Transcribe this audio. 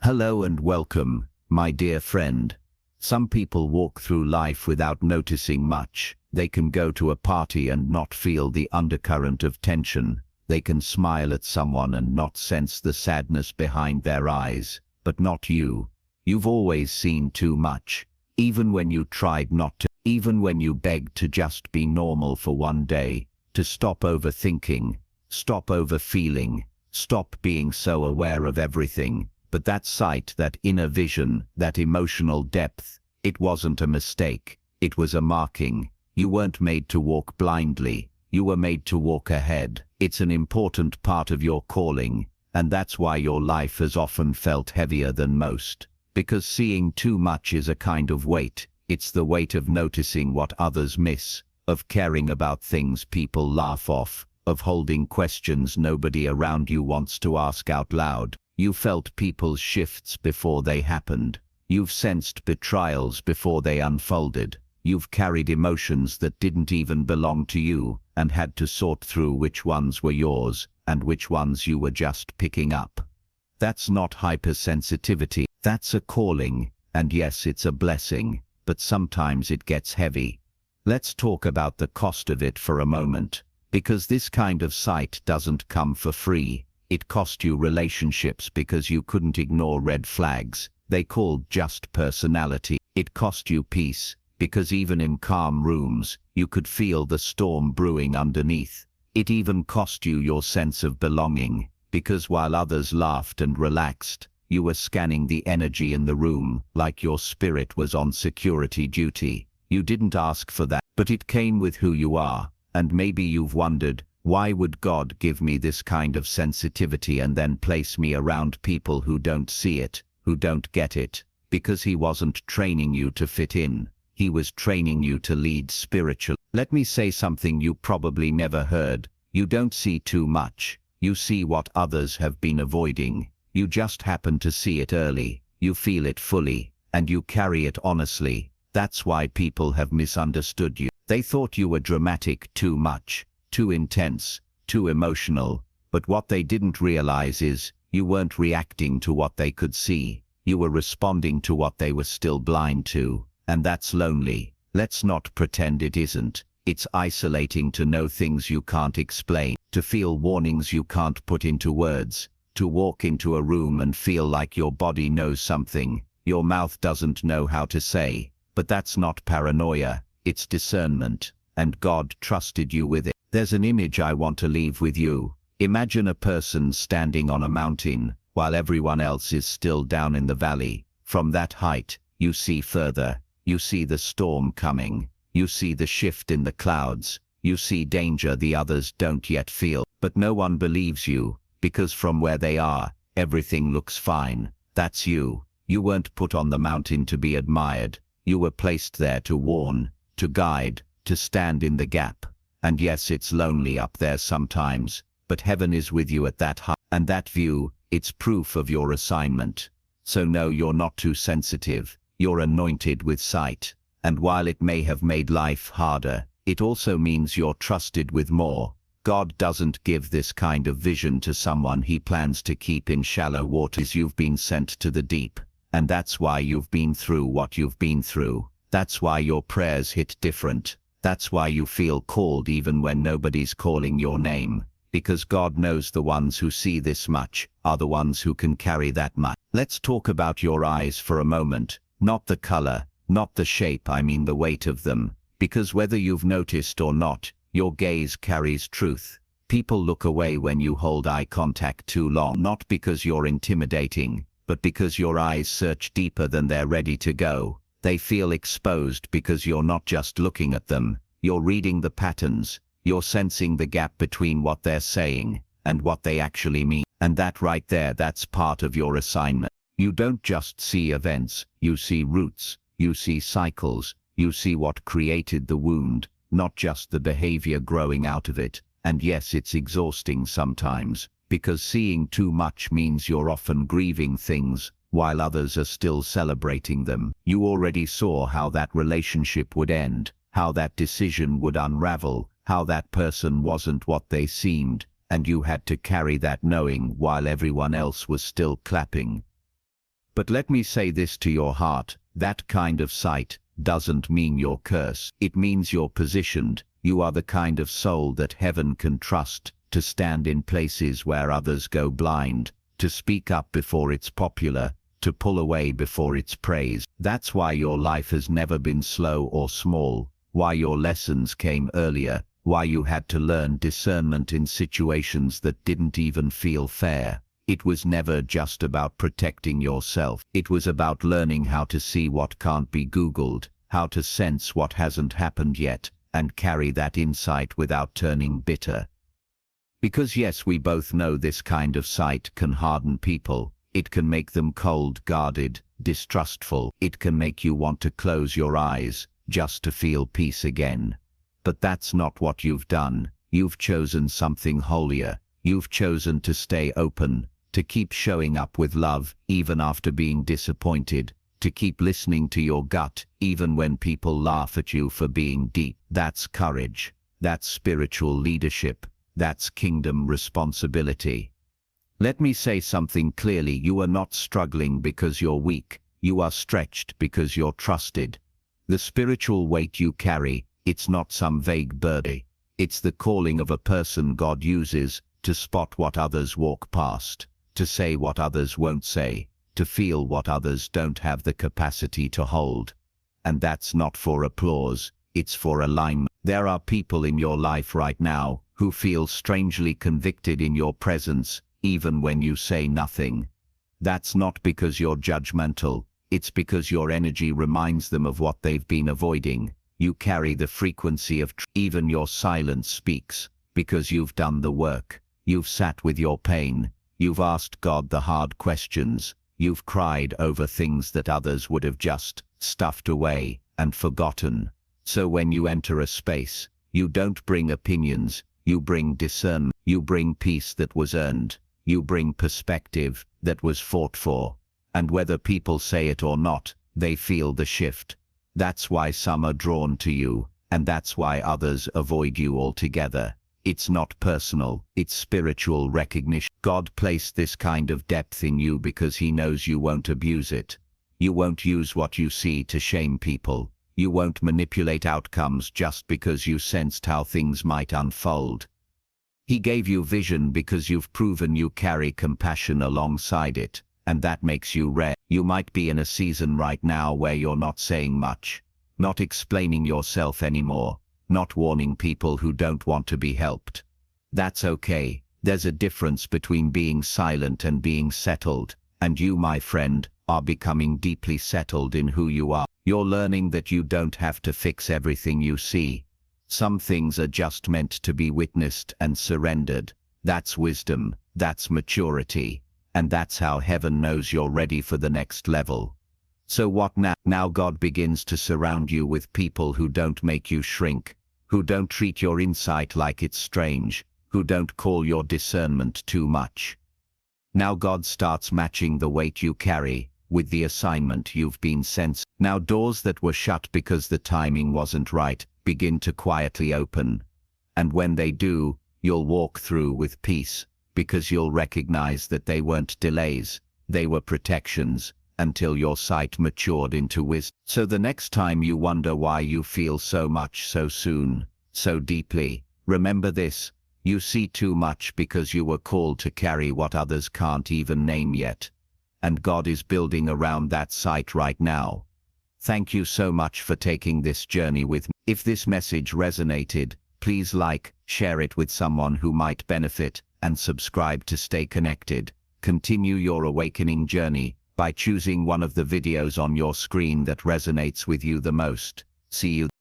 Hello and welcome, my dear friend. Some people walk through life without noticing much. They can go to a party and not feel the undercurrent of tension. They can smile at someone and not sense the sadness behind their eyes. But not you. You've always seen too much. Even when you tried not to. Even when you begged to just be normal for one day. To stop overthinking. Stop overfeeling. Stop being so aware of everything. But that sight, that inner vision, that emotional depth, it wasn't a mistake. It was a marking. You weren't made to walk blindly. You were made to walk ahead. It's an important part of your calling, and that's why your life has often felt heavier than most. Because seeing too much is a kind of weight. It's the weight of noticing what others miss, of caring about things people laugh off, of holding questions nobody around you wants to ask out loud. You felt people's shifts before they happened. You've sensed betrayals before they unfolded. You've carried emotions that didn't even belong to you and had to sort through which ones were yours and which ones you were just picking up. That's not hypersensitivity. That's a calling, and yes, it's a blessing, but sometimes it gets heavy. Let's talk about the cost of it for a moment, because this kind of sight doesn't come for free. It cost you relationships because you couldn't ignore red flags they called just personality. It cost you peace because even in calm rooms, you could feel the storm brewing underneath. It even cost you your sense of belonging because while others laughed and relaxed, you were scanning the energy in the room like your spirit was on security duty. You didn't ask for that, but it came with who you are. And maybe you've wondered, why would God give me this kind of sensitivity and then place me around people who don't see it, who don't get it? Because he wasn't training you to fit in. He was training you to lead spiritually. Let me say something you probably never heard. You don't see too much. You see what others have been avoiding. You just happen to see it early. You feel it fully, and you carry it honestly. That's why people have misunderstood you. They thought you were dramatic too much. Too intense, too emotional, but what they didn't realize is, you weren't reacting to what they could see, you were responding to what they were still blind to, and that's lonely. Let's not pretend it isn't. It's isolating to know things you can't explain, to feel warnings you can't put into words, to walk into a room and feel like your body knows something, your mouth doesn't know how to say, but that's not paranoia, it's discernment, and God trusted you with it. There's an image I want to leave with you. Imagine a person standing on a mountain, while everyone else is still down in the valley. From that height, you see further. You see the storm coming. You see the shift in the clouds. You see danger the others don't yet feel. But no one believes you, because from where they are, everything looks fine. That's you. You weren't put on the mountain to be admired. You were placed there to warn, to guide, to stand in the gap. And yes, it's lonely up there sometimes, but heaven is with you at that height. And that view, it's proof of your assignment. So no, you're not too sensitive. You're anointed with sight. And while it may have made life harder, it also means you're trusted with more. God doesn't give this kind of vision to someone he plans to keep in shallow waters. You've been sent to the deep. And that's why you've been through what you've been through. That's why your prayers hit different. That's why you feel called even when nobody's calling your name. Because God knows the ones who see this much are the ones who can carry that much. Let's talk about your eyes for a moment. Not the color, not the shape, I mean the weight of them. Because whether you've noticed or not, your gaze carries truth. People look away when you hold eye contact too long, not because you're intimidating, but because your eyes search deeper than they're ready to go. They feel exposed because you're not just looking at them, you're reading the patterns, you're sensing the gap between what they're saying and what they actually mean. And that right there, that's part of your assignment. You don't just see events, you see roots, you see cycles, you see what created the wound, not just the behavior growing out of it. And yes, it's exhausting sometimes, because seeing too much means you're often grieving things, while others are still celebrating them. You already saw how that relationship would end, how that decision would unravel, how that person wasn't what they seemed, and you had to carry that knowing while everyone else was still clapping. But let me say this to your heart, that kind of sight doesn't mean you're cursed. It means you're positioned. You are the kind of soul that heaven can trust to stand in places where others go blind, to speak up before it's popular, to pull away before it's praised. That's why your life has never been slow or small, why your lessons came earlier, why you had to learn discernment in situations that didn't even feel fair. It was never just about protecting yourself. It was about learning how to see what can't be Googled, how to sense what hasn't happened yet, and carry that insight without turning bitter. Because yes, we both know this kind of sight can harden people. It can make them cold-guarded, distrustful. It can make you want to close your eyes just to feel peace again. But that's not what you've done. You've chosen something holier. You've chosen to stay open, to keep showing up with love even after being disappointed, to keep listening to your gut even when people laugh at you for being deep. That's courage. That's spiritual leadership. That's kingdom responsibility. Let me say something clearly. You are not struggling because you're weak. You are stretched because you're trusted. The spiritual weight you carry, it's not some vague burden. It's the calling of a person God uses to spot what others walk past, to say what others won't say, to feel what others don't have the capacity to hold. And that's not for applause, it's for alignment. There are people in your life right now who feel strangely convicted in your presence, even when you say nothing. That's not because you're judgmental, it's because your energy reminds them of what they've been avoiding. You carry the frequency of even your silence speaks, because you've done the work. You've sat with your pain. You've asked God the hard questions. You've cried over things that others would have just stuffed away and forgotten. So when you enter a space, you don't bring opinions, you bring discernment. You bring peace that was earned. You bring perspective that was fought for. And whether people say it or not, they feel the shift. That's why some are drawn to you, and that's why others avoid you altogether. It's not personal, it's spiritual recognition. God placed this kind of depth in you because He knows you won't abuse it. You won't use what you see to shame people. You won't manipulate outcomes just because you sensed how things might unfold. He gave you vision because you've proven you carry compassion alongside it, and that makes you rare. You might be in a season right now where you're not saying much, not explaining yourself anymore, not warning people who don't want to be helped. That's okay. There's a difference between being silent and being settled, and you, my friend, are becoming deeply settled in who you are. You're learning that you don't have to fix everything you see. Some things are just meant to be witnessed and surrendered. That's wisdom, that's maturity, and that's how heaven knows you're ready for the next level. So what now? Now God begins to surround you with people who don't make you shrink, who don't treat your insight like it's strange, who don't call your discernment too much. Now God starts matching the weight you carry with the assignment you've been sent. Now doors that were shut because the timing wasn't right begin to quietly open. And when they do, you'll walk through with peace, because you'll recognize that they weren't delays, they were protections, until your sight matured into wisdom. So the next time you wonder why you feel so much so soon, so deeply, remember this: you see too much because you were called to carry what others can't even name yet. And God is building around that sight right now. Thank you so much for taking this journey with me. If this message resonated, please like, share it with someone who might benefit, and subscribe to stay connected. Continue your awakening journey by choosing one of the videos on your screen that resonates with you the most. See you.